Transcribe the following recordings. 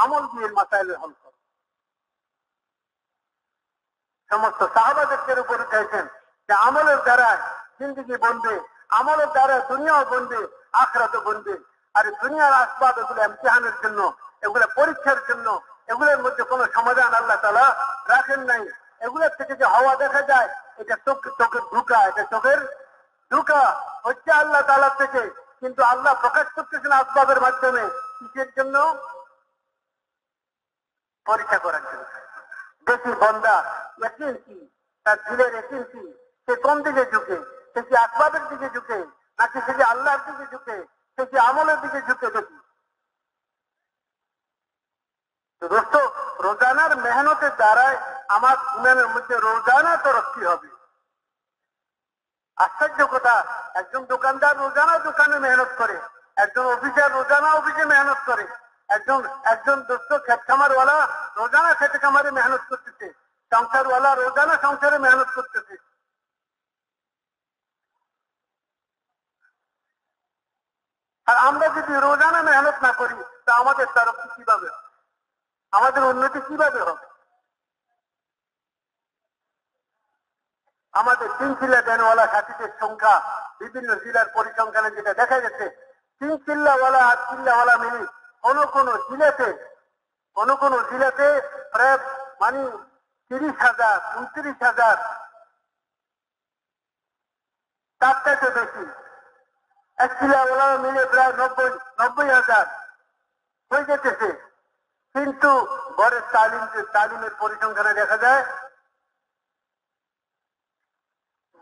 আমল দিয়ে মাসাইলের হল করো। সমস্ত সাহাবাদের উপর চাইছেন যে আমলের দ্বারা জিন্দগি বনবে, আমলের দ্বারা দুনিয়াও বনবে, আখিরাতও বনবে। আর দুনিয়ার আসবাব এগুলো ইমতিহানের জন্য, এগুলো পরীক্ষার জন্য, এগুলোর মধ্যে কোনো সমাধান আল্লাহ তাআলা রাখেন নাই। এগুলোর থেকে যে হাওয়া দেখা যায় এটা চোখের ধোঁকা, এটা চোখের ধোঁকা হচ্ছে আল্লাহ তাআলা থেকে, কিন্তু আল্লাহ প্রকাশ করতেছেন আসবাবের মাধ্যমে। কিসের জন্য? পরীক্ষা করার জন্য। দেখি বন্দা ইয়াকিন কি, তার দিলের ইয়াকিন কি, সে কোন দিকে ঝুঁকে, সে কি আসবাবের দিকে ঝুঁকে নাকি সে যে আল্লাহর দিকে ঝুঁকে, সে কি আমলের দিকে ঝুঁকে। দেখি তো দোস্ত, রোজানার মেহনতের দ্বারাই আমার ইমানের মধ্যে রোজানা তরক্কি হবে। আশ্চর্য কথা, একজন দোকানদার রোজানা দোকানে মেহনত করে, একজন অফিসার রোজানা অফিসে মেহনত করে, একজন দোস্ত খেত খামারওয়ালা রোজানা খেতে খামারে মেহনত করতেছে, সংসারওয়ালা রোজানা সংসারে মেহনত করতেছে। আর আমরা যদি রোজানা মেহনত না করি তা আমাদের তরক্কি কিভাবে হবে, আমাদের উন্নতি কিভাবে হবে? আমাদের 3 চিল্লা দেনওয়ালা সাথীদের সংখ্যা বিভিন্ন জেলার পরিসংখ্যানে যেটা দেখা গেছে, 3 চিল্লাওয়ালা আর চিল্লাওয়ালা মিলে কোন কোন জেলাতে প্রায় 30,000, 29,000, তার চাইতে বেশি। 1 চিল্লাওয়ালা মিলে প্রায় 90,000 হয়ে যেতেছে। কিন্তু ঘরের তালিমের পরিসংখ্যানে দেখা যায়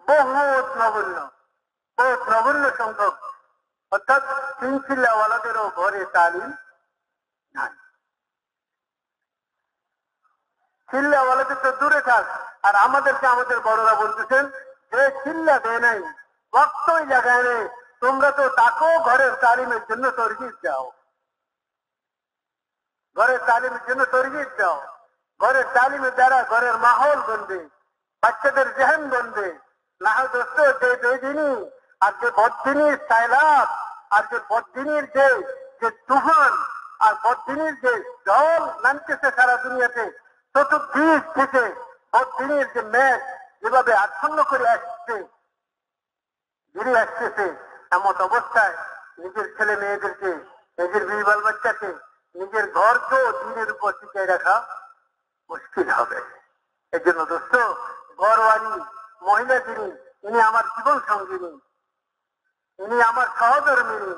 বহুত নগণ্য সংখ্যক, অর্থাৎ 3 চিল্লাওয়ালাদেরও ঘরে তালিম নাই। চিল্লাওয়ালাদের তো দূরে থাক, আর আমাদেরকে আমাদের বড়রা বলতেছেন যে চিল্লা দেয় নাই, বক্তই জায়গায় নেই, তোমরা তো তাকেও ঘরের তালিমের জন্য তরগিব দাও, ঘরের তালিমের জন্য তরগিব দাও। ঘরের তালিমের দ্বারা ঘরের মাহল বনবে, বাচ্চাদের জেহেন বনবে। না হয় দোস্ত, যে বেদিনী আর যে বদিনীর সাইলাব আর যে বদিনীর যে তুফান আর বদিনীর যে জল নামতেছে সারা দুনিয়াতে, চতুর্দিক থেকে বদিনীর যে মেঘ যেভাবে আচ্ছন্ন করে আসছে, ঘিরে আসতেছে, এমন অবস্থায় নিজের ছেলে মেয়েদেরকে, নিজের বিবি বাল বাচ্চাকে, নিজের ঘরকেও দিনের উপর টিকিয়ে রাখা মুশকিল হবে। এই জন্য দোস্ত, ঘরওয়ালি মহিলা যিনি, ইনি আমার জীবন সঙ্গিনী, ইনি আমার সহধর্মিনী,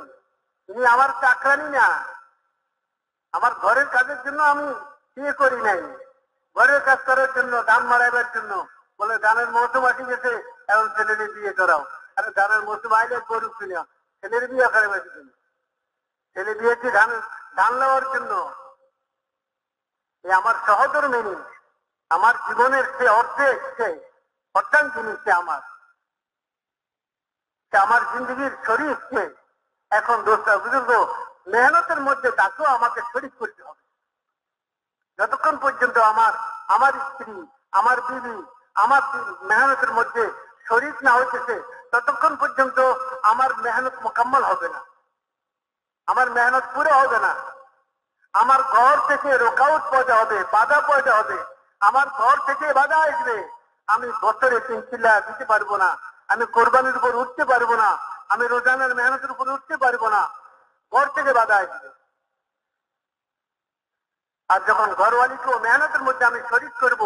ইনি আমার চাকরানি না। আমার ঘরের কাজের জন্য আমি বিয়ে করি নাই, ঘরের কাজ করার জন্য, ধান মারাইবার জন্য। বলে ধানের মৌসুম আসি গেছে, এখন ছেলের বিয়ে করাও। আরে ধানের মৌসুম আইলে গরু কিনা, ছেলের বিয়ে করাবার জন্য। ছেলে বিয়েছি ধান নেওয়ার জন্য। আমার সহধর্মিনী, আমার জীবনের সে অর্ধাঙ্গিনী, সে আমার জিন্দগির শরীর সে। এখন দোস্ত বুজুর্গ, মেহনতের মধ্যে তাকেও আমাকে শরীক করতে হবে। যতক্ষণ পর্যন্ত আমার স্ত্রী, আমার বিবি আমার মেহনতের মধ্যে শরীক না হইতেছে, ততক্ষণ পর্যন্ত আমার মেহনত মোকাম্মল হবে না, আমার মেহনত পুরো হবে না। আমার ঘর থেকে রোকাউট পয়দা হবে, বাধা পয়দা হবে। আমার ঘর থেকে বাধা আসবে, আমি বছরে 3 চিল্লা দিতে পারবো না, আমি কোরবানির উপর উঠতে পারবো না, আমি রোজানার মেহনতের উপর উঠতে পারবো না, ঘর থেকে বাধা আসবে। আর যখন ঘরওয়ালিকেও মেহনতের মধ্যে আমি শরীক করব,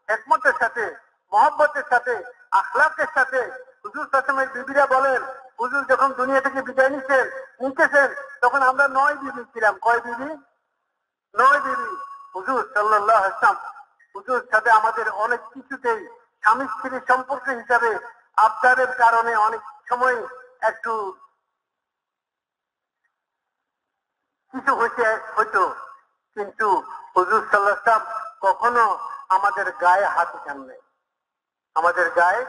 হিকমতের সাথে, মহব্বতের সাথে, আখলাকের সাথে। হুজুর সাল্লাল্লাহু বিবিরা বলেন, হুজুর যখন দুনিয়া থেকে বিদায় নিতেছেন তখন আমরা 9 বিবি ছিলাম। কয় বিবি? 9 বিবি। হুজুর সাল্লাল্লাহু আলাইহি ওয়াসাল্লাম, হুজুর সাথে আমাদের অনেক কিছুতেই স্বামী স্ত্রীর সম্পর্ক হিসাবে আবদারের কারণে অনেক সময় একটু কিছু হইতো, কিন্তু হুজুর সাল্লাল্লাহু আলাইহি ওয়াসাল্লাম কখনো আমাদের গায়ে হাত উঠান নাই, আমাদের গায়ে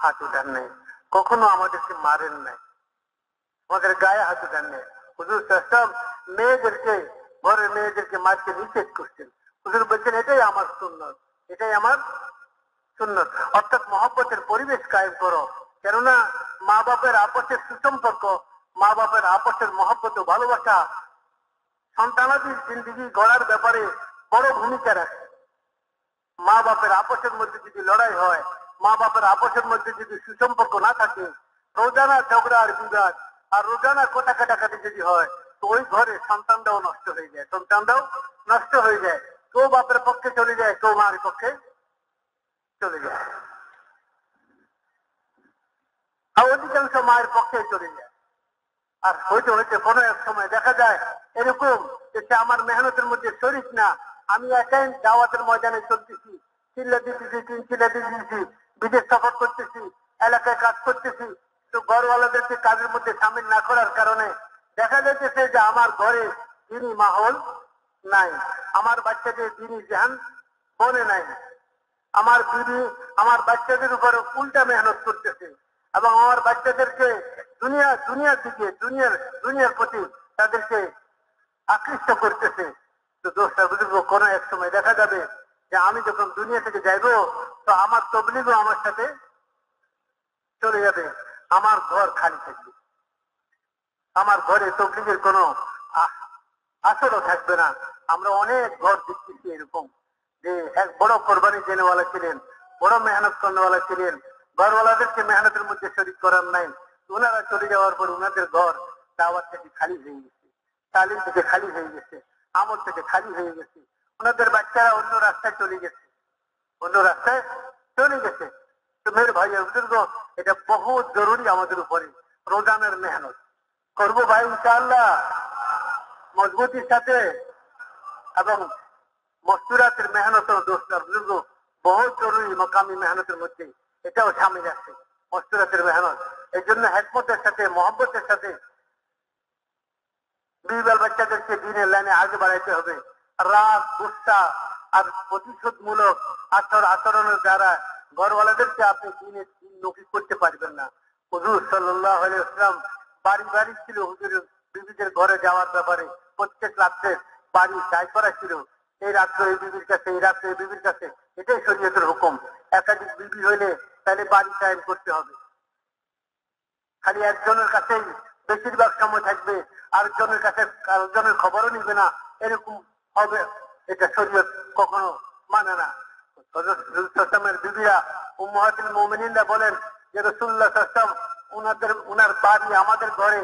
হাত উঠান নাই, কখনো আমাদেরকে মারেন নাই, আমাদের গায়ে হাত উঠান নাই। হুজুর সাল্লাল্লাহু আলাইহি ওয়াসাল্লাম ঘরের মেয়েদেরকে মারতে নিষেধ করছেন। হুজুর বলছেন, এটাই আমার সুন্নত, এটাই আমার সুন্নত। অর্থাৎ মহব্বতের পরিবেশ কায়েম করো, কেননা মা বাপের আপসের সুসম্পর্ক, মা বাপের আপসের মহব্বত ও ভালোবাসা সন্তানাদির জিন্দিগি গড়ার ব্যাপারে বড় ভূমিকা রাখে। মা বাপের আপসের মধ্যে যদি লড়াই হয়, মা বাপের আপসের মধ্যে যদি সুসম্পর্ক না থাকে, রোজানা ঝগড়া আর বিবাদ আর রোজানা কোটা কাটাকাটি যদি হয়, তো ওই ঘরে সন্তানটাও নষ্ট হয়ে যায়, সন্তানটাও নষ্ট হয়ে যায়। কেউ বাপের পক্ষে চলে যায়, কেউ মায়ের পক্ষে চলে যায়, আর অধিকাংশ মায়ের পক্ষে চলে যায়। আর হইতে হইতে কোনো এক সময় দেখা যায় এরকম যে সে আমার মেহনতের মধ্যে শরীক না, আমি একাই দাওয়াতের ময়দানে চলতেছি, চিল্লা দিতেছি, তিন চিল্লা দিতেছি, বিদেশ সফর করতেছি, এলাকায় কাজ করতেছি, তো ঘরওয়ালাদেরকে কাজের মধ্যে সামিল না করার কারণে দেখা যাচ্ছে যে আমার ঘরে দিনই মাহল নাই, আমার বাচ্চাদের দিনই জাহান বনে নাই, আমার বিবি আমার বাচ্চাদের উপর উল্টা মেহনত করতেছে এবং আমার বাচ্চাদেরকে দুনিয়ার দিকে দুনিয়ার প্রতি তাদেরকে আকৃষ্ট করতেছে। তো দোষটা বুঝবো কোন এক সময় দেখা যাবে যে আমি যখন দুনিয়া থেকে যাইবো, তো আমার তবলিগও আমার সাথে চলে যাবে, আমার ঘর খালি থাকবে, আমার ঘরে তবলিগের কোনো আসরও থাকবে না। আমরা অনেক ঘর দেখতেছি এরকম যে এক বড় কোরবানি দেনেওয়ালা ছিলেন, বড় মেহনত করেওয়ালা ছিলেন, ঘরওয়ালাদেরকে মেহনতের মধ্যে শরীক করার নাই, ওনারা চলে যাওয়ার পর ওনাদের ঘর দাওয়াত থেকে খালি হয়ে গেছে, তালিম থেকে খালি হয়ে গেছে, আমল থেকে খালি হয়ে গেছে, ওনাদের বাচ্চারা অন্য রাস্তায় চলে গেছে, অন্য রাস্তায় চলে গেছে। তো মেয়ের ভাই বুজুর্গ, এটা বহুত জরুরি আমাদের উপরে রোজানের মেহনত করবো ভাই ইনশাআল্লাহ মজবুতির সাথে, এবং মস্তুরাতের মেহনত দোস্তার বুজুর্গ বহুত জরুরি মকামি মেহনতের মধ্যে এটাও সামিল আছে, মস্তুরাতের মেহনত। এই জন্য হেকমতের সাথে মহব্বতের সাথে বিবাল বাচ্চাদেরকে দিনের লাইনে আগে বাড়াইতে হবে। রাগ গুসা আর প্রতিশোধমূলক আচরণের দ্বারা ঘরওয়ালাদেরকে আপনি দিনের নকি করতে পারবেন না। হুজুর সাল্লাল্লাহু আলাইহি ওয়াসাল্লাম বাড়ি বাড়ি ছিল হুজুরের বিবিদের ঘরে যাওয়ার ব্যাপারে, প্রত্যেক রাত্রে বাড়ি চাই করা ছিল, এই রাত্রে এই বিবির কাছে, এই রাত্রে এই বিবির কাছে, এটাই শরীয়তের হুকুম। একাধিক বিবি হইলে তাহলে বাড়ি টাইম করতে হবে, খালি একজনের কাছেই বেশিরভাগ সময় থাকবে, আরেকজনের কাছে আরেকজনের খবরও নিবে না, এরকম হবে, এটা শরীয়ত কখনো মানে না। রাসূলের বিবিরা উম্মাহাতুল মুমিনিনরা বলেন যে রাসূলুল্লাহ সাল্লাল্লাহু আলাইহি ওয়াসাল্লাম উনার বাড়ি আমাদের ঘরে,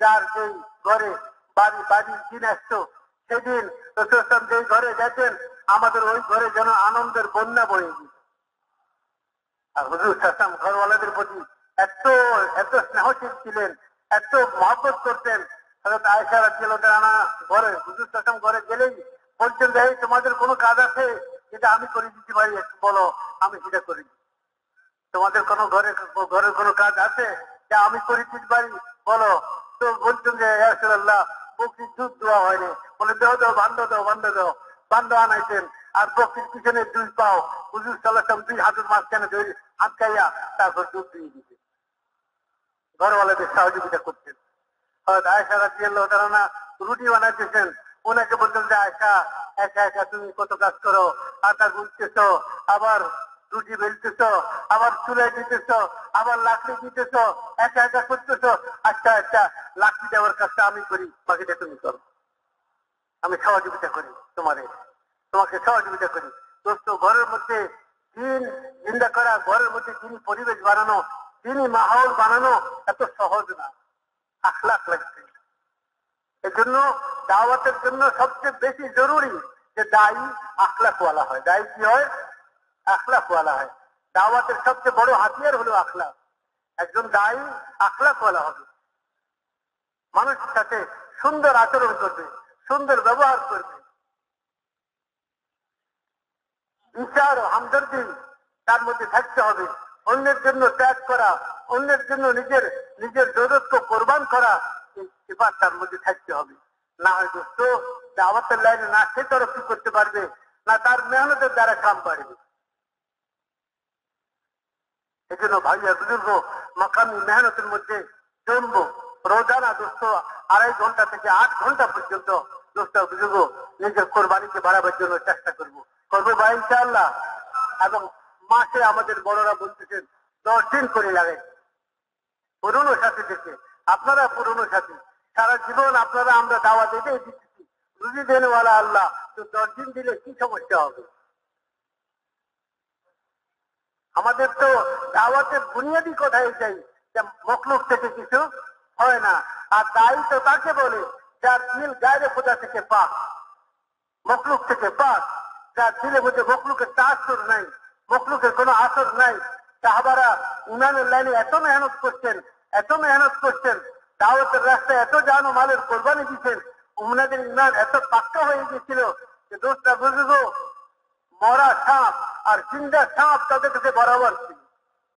যার যেই ঘরে বাড়ির দিন আসতো সেদিন রাসূল সাল্লাল্লাহু যেই ঘরে যেতেন আমাদের ওই ঘরে যেন আনন্দের বন্যা বয়ে যেত। আর হুজুর সাল্লাল্লাহু ঘরওয়ালাদের প্রতি এত এত স্নেহশীল ছিলেন, এত মহব্বত করতেন। হযরত আয়েশা রাদিয়াল্লাহু আনহা ঘরে হুজুর সাল্লাল্লাহু ঘরে গেলেই বলতেন যে তোমাদের কোনো কাজ আছে যেটা আমি করে দিতে পারি, একটু বলো, আমি সেটা করে দিই। তোমাদের কোনো ঘরের কোনো কাজ আছে যা আমি করে দিতে পারি, বলো। তো বলছেন যে ইয়া রাসূলুল্লাহ বকরির দুধ দেওয়া হয়নি, বলে দাও বান্ধ আনাইতেন, আর বকরির পিছনে দুই পাও হুজুর সাল্লাল্লাহু আলাইহি ওয়াসাল্লাম দুই হাতের মাঝখানে ধরে আটকাইয়া তারপর দুধ দিয়ে দিতেন, ঘরওয়ালাদের সহযোগিতা করতেন। হযরত আয়েশা রাদিয়াল্লাহু তাআলা আনহা রুটি বানাইতেছেন, ওনাকে বলতেন যে আয়েশা একা একা তুমি কত কাজ করো, আটা গুনতেছ, আবার রুটি বেলতেছ, আবার চুলাই দিতেছ, আবার লাকড়ি দিতেছ, একা একা করতেছ, আচ্ছা আচ্ছা লাকড়ি দেওয়ার কাজটা আমি করি, বাকিটা তুমি করো, আমি সহযোগিতা করি, তোমাকে সহযোগিতা করি। দোস্ত, ঘরের মধ্যে দিন জিন্দা করা, ঘরের মধ্যে দিনই পরিবেশ বানানো, দিনই মাহৌল বানানো এত সহজ না, আখলাক লাগছে। এজন্য দাওয়াতের জন্য সবচেয়ে বেশি জরুরি যে দায়ী আখলাকওয়ালা হয়। দায়ী কি হয়? আখলাকওয়ালা হয়। দাওয়াতের সবচেয়ে বড় হাতিয়ার হলো আখলাক। একজন দায়ী আখলাকওয়ালা হবে, মানুষের সাথে সুন্দর আচরণ করবে, সুন্দর ব্যবহার করবে, বিচার ও হামদর্দি তার মধ্যে থাকতে হবে, অন্যের জন্য ত্যাগ করা, অন্যের জন্য নিজের জরুরতকে কোরবান করা, এই সিফাত তার মধ্যে থাকতে হবে। না হয় দোস্ত দাওয়াতের লাইনে না সে তরক্কি করতে পারবে, না তার মেহনতের দ্বারা কাম বাড়বে। এই জন্য ভাইয়া বুজুর্গ মাকামি মেহনতের মধ্যে জমবো, রোজানা দোস্ত 2.5 ঘন্টা থেকে 8 ঘন্টা পর্যন্ত দোস্ত বুজুর্গ নিজের কোরবানিকে বাড়াবার জন্য চেষ্টা করবো ভাই ইনশাআল্লাহ। এবং মাসে আমাদের বড়রা বলতেছেন 10 দিন করে লাগে। পুরনো সাথী থেকে আপনারা পুরনো সাথী, সারা জীবন আপনারা আমরা দাওয়াত এটাই দিচ্ছি, রুজি দেনওয়ালা আল্লাহ, তো 10 দিন দিলে কি সমস্যা হবে? আমাদের তো দাওয়াতের বুনিয়াদি কথা এটাই যে মখলুক থেকে কিছু হয় না। আর দায়ী তো তাকে বলে যার দিল গায়রে খোদা থেকে পাক, মখলুক থেকে পাক, যার দিলের মধ্যে মখলুকের তাসুর নাই, মখলুকের কোনো আসর নাই। সাহাবারা ইমানের লাইনে এত মেহনত করছেন, দাওয়াতের রাস্তায় এত জান ও মালের কোরবানি দিচ্ছেন, উনাদের ইমান এত পাক্কা হয়ে গেছিল যে দোষটা বুঝবো মরা সাপ আর জিন্দা সাপ তাদের কাছে বরাবর